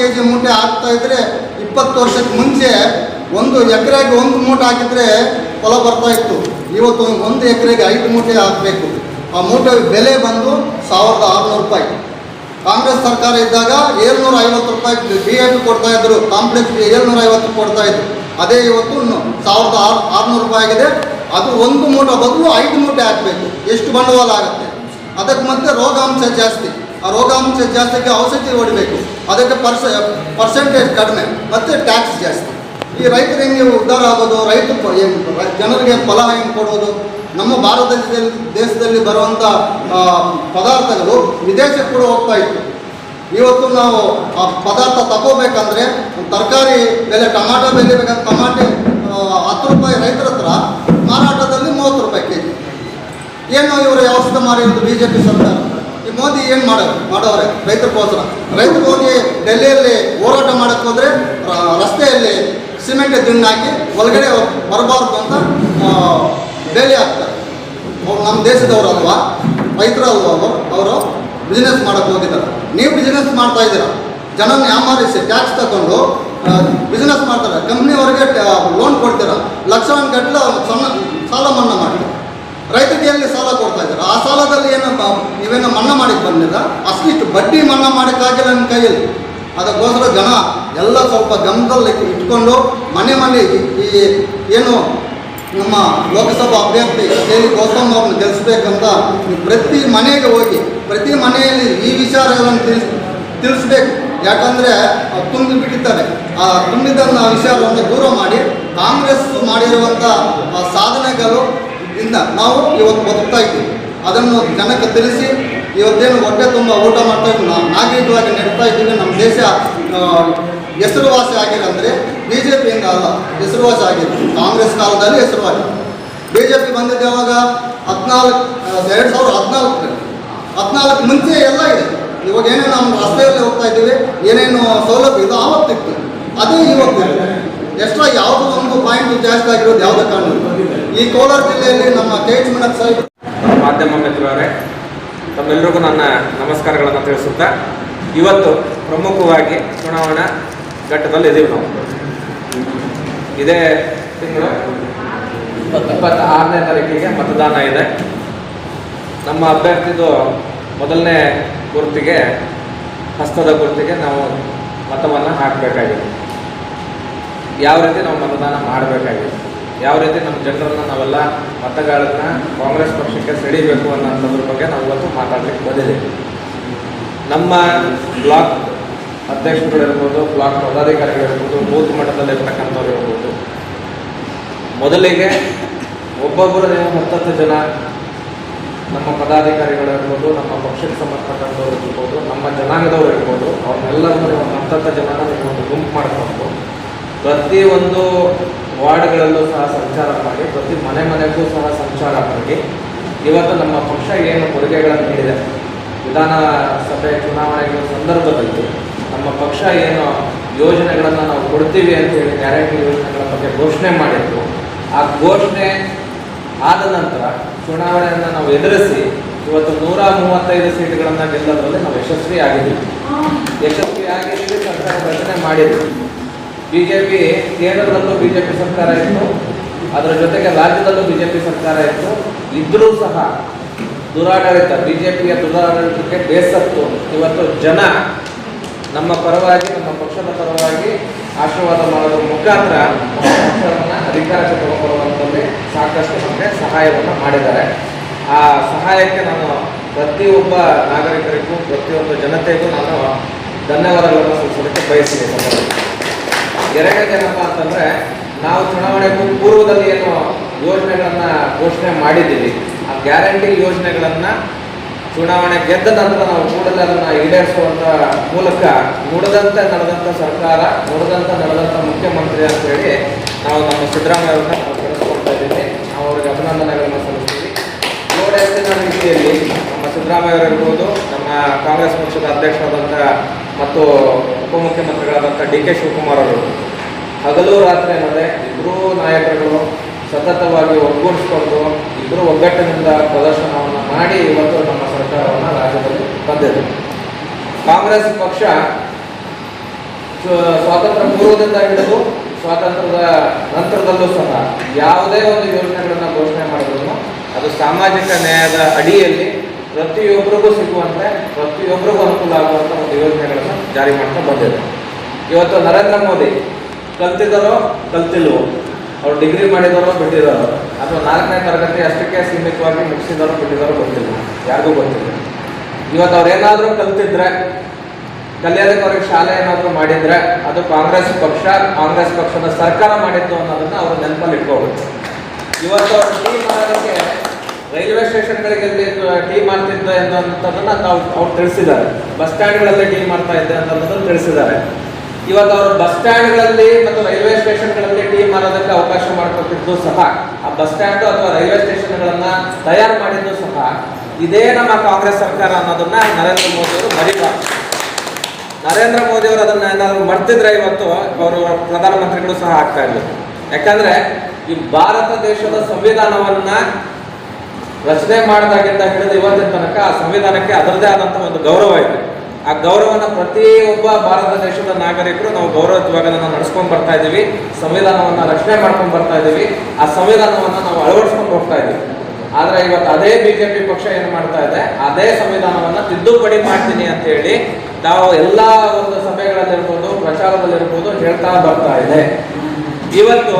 kg ಮೂಟೆ ಹಾಕ್ತಾ ಇದ್ರೆ 20 ವರ್ಷಕ್ಕೆ ಮುಂಚೆ 1 ಎಕರೆಗೆ 1 ಮೂಟೆ ಹಾಕಿದರೆ ಫಲ ಬರ್ತಾ ಇತ್ತು. ಇವತ್ತು 1 ಎಕರೆಗೆ 5 ಮೂಟೆ ಹಾಕಬೇಕು. ಆ ಮೂಟೆ ಬೆಲೆ ಬಂದು 1600 ರೂಪಾಯಿ. ಕಾಂಗ್ರೆಸ್ ಸರ್ಕಾರ ಇದ್ದಾಗ 750 ರೂಪಾಯಿ DAP ಕೊಡ್ತಾ ಇದ್ರು, ಕಾಂಪ್ಲೆಕ್ಸ್ 750 ಕೊಡ್ತಾ ಇದ್ರು. ಅದೇ ಇವತ್ತು 1600 ರೂಪಾಯಿ ಆಗಿದೆ. ಅದು 1 ಮೂಟೆ ಬದಲು 5 ಮೂಟೆ ಹಾಕಬೇಕು. ಎಷ್ಟು ಬಂಡವಾಳ ಆಗುತ್ತೆ? ಅದಕ್ಕೆ ಮತ್ತೆ ರೋಗಾಂಶ ಜಾಸ್ತಿ. ಆ ರೋಗಾಂಶ ಜಾಸ್ತಿಗೆ ಔಷಧಿ ಹೊಡಿಬೇಕು, ಅದಕ್ಕೆ ಪರ್ಸೆಂಟೇಜ್ ಕಡಿಮೆ, ಮತ್ತು ಟ್ಯಾಕ್ಸ್ ಜಾಸ್ತಿ. ಈ ರೈತರು ಹೆಂಗೆ ಉದ್ಧಾರ ಆಗೋದು? ಜನರಿಗೆ ಫಲ ಹೆಂಗೆ ಕೊಡೋದು? ನಮ್ಮ ಭಾರತ ದೇಶದಲ್ಲಿ ಬರುವಂಥ ಪದಾರ್ಥಗಳು ವಿದೇಶಕ್ಕೆ ಕೂಡ ಹೋಗ್ತಾ ಇತ್ತು. ಇವತ್ತು ನಾವು ಆ ಪದಾರ್ಥ ತಗೋಬೇಕಂದ್ರೆ ತರಕಾರಿ ಬೆಲೆ, ಟಮಾಟೋ ಬೆಲೆ ಬೇಕಂದ್ರೆ ಟಮಾಟೆ 10 ರೂಪಾಯಿ ರೈತರ ಹತ್ರ, ಮಾರಾಟದಲ್ಲಿ 30 ರೂಪಾಯಿ kg. ಏನು ಇವರು ವ್ಯವಸ್ಥೆ ಮಾಡಿರೋದು BJP ಸರ್ಕಾರ? ಈ ಮೋದಿ ಏನು ಮಾಡೋರೆ ರೈತರಿಗೋಸ್ಕರ? ರೈತರು ಹೋಗಿ ಡೆಲ್ಲಿಯಲ್ಲಿ ಹೋರಾಟ ಮಾಡೋಕ್ಕೆ ಹೋದರೆ ರಸ್ತೆಯಲ್ಲಿ ಸಿಮೆಂಟ್ ದಿಣ್ಣು ಹಾಕಿ ಒಳಗಡೆ ಬರಬಾರ್ದು ಅಂತ ಬೇಲಿ ಹಾಕ್ತಾರೆ. ಅವ್ರು ನಮ್ಮ ದೇಶದವರು ಅಲ್ವಾ, ರೈತರಲ್ವ ಅವರು ಬಿಸ್ನೆಸ್ ಮಾಡೋಕ್ಕೆ ಹೋಗಿದ್ದಾರೆ. ನೀವು ಬಿಸ್ನೆಸ್ ಮಾಡ್ತಾ ಇದ್ದೀರಾ, ಜನನ ಯಾಮಾರಿಸಿ ಟ್ಯಾಕ್ಸ್ ತಗೊಂಡು ಬಿಸ್ನೆಸ್ ಮಾಡ್ತಾರೆ. ಕಂಪ್ನಿಯವ್ರಿಗೆ ಲೋನ್ ಕೊಡ್ತೀರಾ, ಲಕ್ಷಾನುಗಟ್ಟಲೆ ಸಾಲ ಮನ್ನಾ ಮಾಡ್ತೀರಾ. ರೈತರಿಗೆ ಎಲ್ಲಿ ಸಾಲ ಕೊಡ್ತಾ ಇದ್ದಾರೆ? ಆ ಸಾಲದಲ್ಲಿ ನೀವೇನೋ ಮನ್ನಾ ಮಾಡಿಕ್ಕೆ ಬಂದಿಲ್ಲ, ಅಷ್ಟಿಷ್ಟು ಬಡ್ಡಿ ಮನ್ನಾ ಮಾಡೋಕ್ಕಾಗಿಲ್ಲ ನಿಮ್ಮ ಕೈಯಲ್ಲಿ. ಅದಕ್ಕೋಸ್ಕರ ಜನ ಎಲ್ಲ ಸ್ವಲ್ಪ ಗಮನದಲ್ಲಿ ಇಟ್ಕೊಂಡು ಮನೆ ಈ ಏನು ನಮ್ಮ ಲೋಕಸಭಾ ಅಭ್ಯರ್ಥಿ ಕೇಳಿ ಗೌತಮ್ ಅವ್ರನ್ನ ಗೆಲ್ಲಿಸ್ಬೇಕಂತ ಪ್ರತಿ ಮನೆಗೆ ಹೋಗಿ ಪ್ರತಿ ಮನೆಯಲ್ಲಿ ಈ ವಿಚಾರಗಳನ್ನು ತಿಳಿಸ್ಬೇಕು. ಯಾಕಂದರೆ ತುಂಬಿಬಿಟ್ಟಿದ್ದಾರೆ. ಆ ತುಂಬಿದಂಥ ವಿಚಾರವನ್ನು ದೂರ ಮಾಡಿ ಕಾಂಗ್ರೆಸ್ ಮಾಡಿರುವಂಥ ಸಾಧನೆಗಳು ಇಂದ ನಾವು ಇವತ್ತು ಬದುಕ್ತಾ ಇದ್ದೀವಿ. ಅದನ್ನು ಜನಕ್ಕೆ ತಿಳಿಸಿ ಇವತ್ತೇನು ಹೊಟ್ಟೆ ತುಂಬ ಊಟ ಮಾಡ್ತಾ ಇದ್ದೀವಿ, ನಾಗರಿಕವಾಗಿ ನಡೀತಾ ಇದ್ದೀವಿ. ನಮ್ಮ ದೇಶ ಹೆಸರುವಾಸಿ ಆಗಿದೆ ಅಂದರೆ BJPಯಿಂದ ಅಲ್ಲ, ಹೆಸರುವಾಸಿ ಆಗಿದೆ. ಕಾಂಗ್ರೆಸ್ ಕಾಲದಲ್ಲಿ ಹೆಸರುವಾಸಿ. BJP ಬಂದಿದ್ದು ಯಾವಾಗ? 2014 ಮುಂಚೆ ಎಲ್ಲ ಇದೆ. ಇವಾಗ ಏನೇನು ನಮ್ಮ ರಸ್ತೆಯಲ್ಲಿ ಹೋಗ್ತಾ ಇದ್ದೀವಿ, ಏನೇನು ಸೌಲಭ್ಯ ಇದು ಆವತ್ತಿತ್ತು, ಅದೇ ಇವತ್ತಿದೆ. ಎಕ್ಸ್ಟ್ರಾ ಯಾವುದೋ ಒಂದು ಪಾಯಿಂಟ್ ಜಾಸ್ತಿ ಆಗಿರೋದು ಯಾವುದೇ ಕಾರಣ. ಈ ಕೋಲಾರ ಜಿಲ್ಲೆಯಲ್ಲಿ ನಮ್ಮ KH ಮಂಡಲ್ ಸಾಹೇಬ್, ಮಾಧ್ಯಮ ಮಿತ್ರರೇ, ತಮ್ಮೆಲ್ಲರಿಗೂ ನನ್ನ ನಮಸ್ಕಾರಗಳನ್ನು ತಿಳಿಸುತ್ತಾ, ಇವತ್ತು ಪ್ರಮುಖವಾಗಿ ಚುನಾವಣಾ ಘಟ್ಟದಲ್ಲಿ ಇದ್ದೀವಿ ನಾವು. ಇದೇ ತಿಂಗಳು 26ನೇ ತಾರೀಕಿಗೆ ಮತದಾನ ಇದೆ. ನಮ್ಮ ಅಭ್ಯರ್ಥಿದು ಮೊದಲನೇ ಗುರುತಿಗೆ, ಹಸ್ತದ ಗುರುತಿಗೆ ನಾವು ಮತವನ್ನು ಹಾಕಬೇಕಾಗಿದೆ. ಯಾವ ರೀತಿ ನಾವು ಮತದಾನ ಮಾಡಬೇಕಾಗಿದೆ, ಯಾವ ರೀತಿ ನಮ್ಮ ಜನರನ್ನು ನಾವೆಲ್ಲ ಮತಗಳನ್ನ ಕಾಂಗ್ರೆಸ್ ಪಕ್ಷಕ್ಕೆ ಸೆಳೀಬೇಕು ಅನ್ನೋದ್ರ ಬಗ್ಗೆ ನಾವು ಇವತ್ತು ಮಾತಾಡಲಿಕ್ಕೆ ಬಂದಿದ್ದೀವಿ. ನಮ್ಮ ಬ್ಲಾಕ್ ಅಧ್ಯಕ್ಷರುಗಳಿರ್ಬೋದು, ಬ್ಲಾಕ್ ಪದಾಧಿಕಾರಿಗಳಿರ್ಬೋದು, ಬೂತ್ ಮಟ್ಟದಲ್ಲಿರ್ತಕ್ಕಂಥವ್ರು ಇರ್ಬೋದು, ಮೊದಲಿಗೆ ಒಬ್ಬೊಬ್ಬರು ನೀವು 10 ಜನ ನಮ್ಮ ಪದಾಧಿಕಾರಿಗಳಿರ್ಬೋದು, ನಮ್ಮ ಪಕ್ಷಕ್ಕೆ ಸಂಬಂಧಪಟ್ಟಂಥವ್ರು ಇರ್ಬೋದು, ನಮ್ಮ ಜನಾಂಗದವರು ಇರ್ಬೋದು, ಅವ್ರನ್ನೆಲ್ಲರೂ ನೀವು 10 ಜನನ ನೀವು ಒಂದು ಗುಂಪು ಮಾಡಿಕೊಂಡು ಪ್ರತಿಯೊಂದು ವಾರ್ಡ್ಗಳಲ್ಲೂ ಸಹ ಸಂಚಾರ ಮಾಡಿ, ಪ್ರತಿ ಮನೆಗೂ ಸಹ ಸಂಚಾರ ಮಾಡಿ, ಇವತ್ತು ನಮ್ಮ ಪಕ್ಷ ಏನು ಕೊಡುಗೆಗಳನ್ನು ನೀಡಿದೆ, ವಿಧಾನಸಭೆ ಚುನಾವಣೆಗಳ ಸಂದರ್ಭದಲ್ಲಿ ನಮ್ಮ ಪಕ್ಷ ಏನು ಯೋಜನೆಗಳನ್ನು ನಾವು ಕೊಡ್ತೀವಿ ಅಂತೇಳಿ ಗ್ಯಾರಂಟಿ ಯೋಜನೆಗಳ ಬಗ್ಗೆ ಘೋಷಣೆ ಮಾಡಿದ್ದು, ಆ ಘೋಷಣೆ ಆದ ನಂತರ ಚುನಾವಣೆಯನ್ನು ನಾವು ಎದುರಿಸಿ ಇವತ್ತು 135 ಸೀಟ್ಗಳನ್ನು ಗೆಲ್ಲೋದ್ರಲ್ಲಿ ನಾವು ಯಶಸ್ವಿಯಾಗಿದ್ದೀವಿ. ಸರ್ಕಾರ ರಚನೆ ಮಾಡಿದ್ವಿ. BJP ಕೇಂದ್ರದಲ್ಲೂ BJP ಸರ್ಕಾರ ಇತ್ತು, ಅದರ ಜೊತೆಗೆ ರಾಜ್ಯದಲ್ಲೂ BJP ಸರ್ಕಾರ ಇತ್ತು. ಇದ್ದರೂ ಸಹ ದುರಾಡಳಿತ, BJPಯ ದುರಾಡಳಿತಕ್ಕೆ ಬೇಸತ್ತು ಇವತ್ತು ಜನ ನಮ್ಮ ಪರವಾಗಿ, ನಮ್ಮ ಪಕ್ಷದ ಪರವಾಗಿ ಆಶೀರ್ವಾದ ಮಾಡೋದ್ರ ಮುಖಾಂತರ ನಮ್ಮ ಪಕ್ಷವನ್ನು ಅಧಿಕಾರಕ್ಕೆ ತಗೊಂಡ್ಬರುವಂಥಲ್ಲಿ ಸಾಕಷ್ಟು ನಮಗೆ ಸಹಾಯವನ್ನು ಮಾಡಿದ್ದಾರೆ. ಆ ಸಹಾಯಕ್ಕೆ ನಾನು ಪ್ರತಿಯೊಬ್ಬ ನಾಗರಿಕರಿಗೂ, ಪ್ರತಿಯೊಂದು ಜನತೆಗೂ ನಾನು ಧನ್ಯವಾದಗಳನ್ನು ಸಲ್ಲಿಸಲಿಕ್ಕೆ ಬಯಸ್ತೀನಿ. ಎರಡನೇದೇನಪ್ಪ ಅಂತಂದರೆ, ನಾವು ಚುನಾವಣೆಗೂ ಪೂರ್ವದಲ್ಲಿ ಏನು ಯೋಜನೆಗಳನ್ನು ಘೋಷಣೆ ಮಾಡಿದ್ದೀವಿ, ಆ ಗ್ಯಾರಂಟಿ ಯೋಜನೆಗಳನ್ನು ಚುನಾವಣೆ ಗೆದ್ದ ನಂತರ ನಾವು ಕೂಡಲೇ ಅದನ್ನು ಈಡೇರಿಸುವಂಥ ಮೂಲಕ ನುಡಿದಂತೆ ನಡೆದಂಥ ಸರ್ಕಾರ, ನುಡಿದಂತೆ ನಡೆದಂಥ ಮುಖ್ಯಮಂತ್ರಿ ಅಂತೇಳಿ ನಾವು ನಮ್ಮ ಸಿದ್ದರಾಮಯ್ಯ ಅವ್ರನ್ನ ಕಳಿಸ್ಕೊಳ್ತಾ ಇದ್ದೀವಿ. ನಾವು ಅವರಿಗೆ ಅಭಿನಂದನೆಗಳನ್ನು ಸಲ್ಲಿಸ್ತೀವಿ. ನೋಡಿನ ರೀತಿಯಲ್ಲಿ ನಮ್ಮ ಸಿದ್ದರಾಮಯ್ಯ ಅವರಿರ್ಬೋದು, ನಮ್ಮ ಕಾಂಗ್ರೆಸ್ ಪಕ್ಷದ ಅಧ್ಯಕ್ಷರಾದಂಥ ಮತ್ತು ಉಪಮುಖ್ಯಮಂತ್ರಿಗಳಾದಂಥ DK ಶಿವಕುಮಾರ್ ಅವರು ಹಗಲು ರಾತ್ರಿ ಅನ್ನೋದೇ ಇಬ್ಬರೂ ನಾಯಕರುಗಳು ಸತತವಾಗಿ ಒಗ್ಗೂಡಿಸಿಕೊಂಡು ಇಬ್ಬರು ಒಗ್ಗಟ್ಟಿನಿಂದ ಪ್ರದರ್ಶನವನ್ನು ಮಾಡಿ ಇವತ್ತು ನಮ್ಮ ಸರ್ಕಾರವನ್ನು ರಾಜ್ಯದಲ್ಲಿ ತಂದಿದೆ. ಕಾಂಗ್ರೆಸ್ ಪಕ್ಷ ಸ್ವಾತಂತ್ರ್ಯ ಪೂರ್ವದಿಂದ ಹಿಡಿದು ಸ್ವಾತಂತ್ರ್ಯದ ನಂತರದಲ್ಲೂ ಸಹ ಯಾವುದೇ ಒಂದು ಯೋಜನೆಗಳನ್ನು ಘೋಷಣೆ ಮಾಡಿದ್ರು ಅದು ಸಾಮಾಜಿಕ ನ್ಯಾಯದ ಅಡಿಯಲ್ಲಿ ಪ್ರತಿಯೊಬ್ಬರಿಗೂ ಸಿಗುವಂತೆ ಪ್ರತಿಯೊಬ್ಬರಿಗೂ ಅನುಕೂಲ ಆಗುವಂಥ ಒಂದು ಯೋಜನೆಗಳನ್ನು ಜಾರಿ ಮಾಡ್ತಾ ಬಂದಿದೆ. ಇವತ್ತು ನರೇಂದ್ರ ಮೋದಿ ಕಲ್ತಿದ್ದಾರೋ ಕಲ್ತಿಲ್ವೋ, ಅವ್ರು ಡಿಗ್ರಿ ಮಾಡಿದಾರೋ ಬಿಟ್ಟಿದ್ದಾರೋ, ಅಥವಾ 4ನೇ ತರಗತಿ ಅಷ್ಟಕ್ಕೆ ಸೀಮಿತವಾಗಿ ಮುಗಿಸಿದಾರೋ ಬಿಟ್ಟಿದ್ದಾರೋ ಗೊತ್ತಿಲ್ಲ, ಯಾರಿಗೂ ಗೊತ್ತಿಲ್ಲ. ಇವತ್ತು ಅವ್ರೇನಾದರೂ ಕಲ್ತಿದ್ರೆ, ಕಲಿಯೋದಕ್ಕೆ ಅವ್ರಿಗೆ ಶಾಲೆ ಏನಾದರೂ ಮಾಡಿದ್ರೆ ಅದು ಕಾಂಗ್ರೆಸ್ ಪಕ್ಷದ ಸರ್ಕಾರ ಮಾಡಿತ್ತು ಅನ್ನೋದನ್ನು ಅವರು ನೆನಪಲ್ಲಿ ಇಟ್ಕೋಬೇಕು. ಇವತ್ತು ಅವರು ಟೀ ಮಾಡೋದಕ್ಕೆ ರೈಲ್ವೆ ಸ್ಟೇಷನ್ಗಳಿಗೆ ಟೀ ಮಾಡ್ತಿದ್ದೆ ಅನ್ನೋಂಥದ್ದನ್ನು ಅವ್ರು ತಿಳಿಸಿದ್ದಾರೆ. ಬಸ್ ಸ್ಟ್ಯಾಂಡ್ಗಳಲ್ಲಿ ಟೀ ಮಾಡ್ತಾ ಇದ್ದೆ ಅನ್ನೋದನ್ನು ತಿಳಿಸಿದ್ದಾರೆ. ಇವತ್ತು ಅವರು ಬಸ್ ಸ್ಟ್ಯಾಂಡ್ಗಳಲ್ಲಿ ಮತ್ತು ರೈಲ್ವೆ ಸ್ಟೇಷನ್ಗಳಲ್ಲಿ ಟೀ ಮಾಡೋದಕ್ಕೆ ಅವಕಾಶ ಮಾಡಿಕೊಟ್ಟಿದ್ದು ಸಹ, ಆ ಬಸ್ ಸ್ಟ್ಯಾಂಡ್ ಅಥವಾ ರೈಲ್ವೆ ಸ್ಟೇಷನ್ಗಳನ್ನು ತಯಾರು ಮಾಡಿದ್ದು ಸಹ ಇದೇ ನಮ್ಮ ಕಾಂಗ್ರೆಸ್ ಸರ್ಕಾರ ಅನ್ನೋದನ್ನ ನರೇಂದ್ರ ಮೋದಿ ಅವರು ಮರಿಬಾರ್ದು. ನರೇಂದ್ರ ಮೋದಿ ಅವರು ಅದನ್ನ ಏನಾದ್ರು ಮರ್ತಿದ್ರೆ ಇವತ್ತು ಅವರು ಪ್ರಧಾನಮಂತ್ರಿಗಳು ಸಹ ಆಗ್ತಾ ಇದ್ರು. ಯಾಕಂದ್ರೆ ಈ ಭಾರತ ದೇಶದ ಸಂವಿಧಾನವನ್ನ ರಚನೆ ಮಾಡಿದಾಗಿಂದ ಹಿಡಿದು ಇವತ್ತಿನ ತನಕ ಆ ಸಂವಿಧಾನಕ್ಕೆ ಅದರದೇ ಆದಂಥ ಒಂದು ಗೌರವ ಇದೆ. ಆ ಗೌರವನ ಪ್ರತಿಯೊಬ್ಬ ಭಾರತ ದೇಶದ ನಾಗರಿಕರು ನಾವು ಗೌರವಯುತವಾಗಿ ಅದನ್ನು ನಡೆಸ್ಕೊಂಡು ಬರ್ತಾ ಇದ್ದೀವಿ. ಸಂವಿಧಾನವನ್ನು ರಕ್ಷಣೆ ಮಾಡ್ಕೊಂಡು ಬರ್ತಾ ಇದ್ದೀವಿ. ಆ ಸಂವಿಧಾನವನ್ನು ನಾವು ಅಳವಡಿಸ್ಕೊಂಡು ಹೋಗ್ತಾ ಇದ್ದೀವಿ. ಆದರೆ ಇವತ್ತು ಅದೇ ಬಿಜೆಪಿ ಪಕ್ಷ ಏನು ಮಾಡ್ತಾ ಇದೆ, ಅದೇ ಸಂವಿಧಾನವನ್ನು ತಿದ್ದುಪಡಿ ಮಾಡ್ತೀನಿ ಅಂತ ಹೇಳಿ ನಾವು ಎಲ್ಲ ಒಂದು ಸಭೆಗಳಲ್ಲಿರ್ಬೋದು, ಪ್ರಚಾರದಲ್ಲಿರ್ಬೋದು ಹೇಳ್ತಾ ಬರ್ತಾ ಇದೆ. ಇವತ್ತು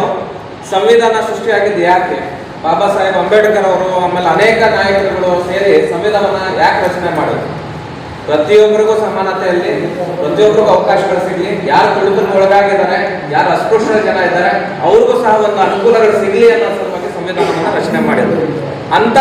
ಸಂವಿಧಾನ ಸೃಷ್ಟಿಯಾಗಿದ್ದು ಯಾಕೆ? ಬಾಬಾ ಸಾಹೇಬ್ ಅಂಬೇಡ್ಕರ್ ಅವರು ಆಮೇಲೆ ಅನೇಕ ನಾಯಕರುಗಳು ಸೇರಿ ಸಂವಿಧಾನವನ್ನ ಯಾಕೆ ರಚನೆ ಮಾಡಿದ್ರು? ಪ್ರತಿಯೊಬ್ಬರಿಗೂ ಸಮಾನತೆಯಲ್ಲಿ ಪ್ರತಿಯೊಬ್ಬರಿಗೂ ಅವಕಾಶಗಳು ಸಿಗಲಿ, ಯಾರು ತುಳಿತಕ್ಕೆ ಒಳಗಾಗಿದ್ದಾರೆ, ಯಾರು ಅಸ್ಪೃಶ್ಯ ಜನ ಇದ್ದಾರೆ ಅವ್ರಿಗೂ ಸಹ ಒಂದು ಅನುಕೂಲಗಳು ಸಿಗಲಿ ಅನ್ನೋ ಸಲುವಾಗಿ ಸಂವಿಧಾನವನ್ನು ರಚನೆ ಮಾಡಿದ್ರು. ಅಂತ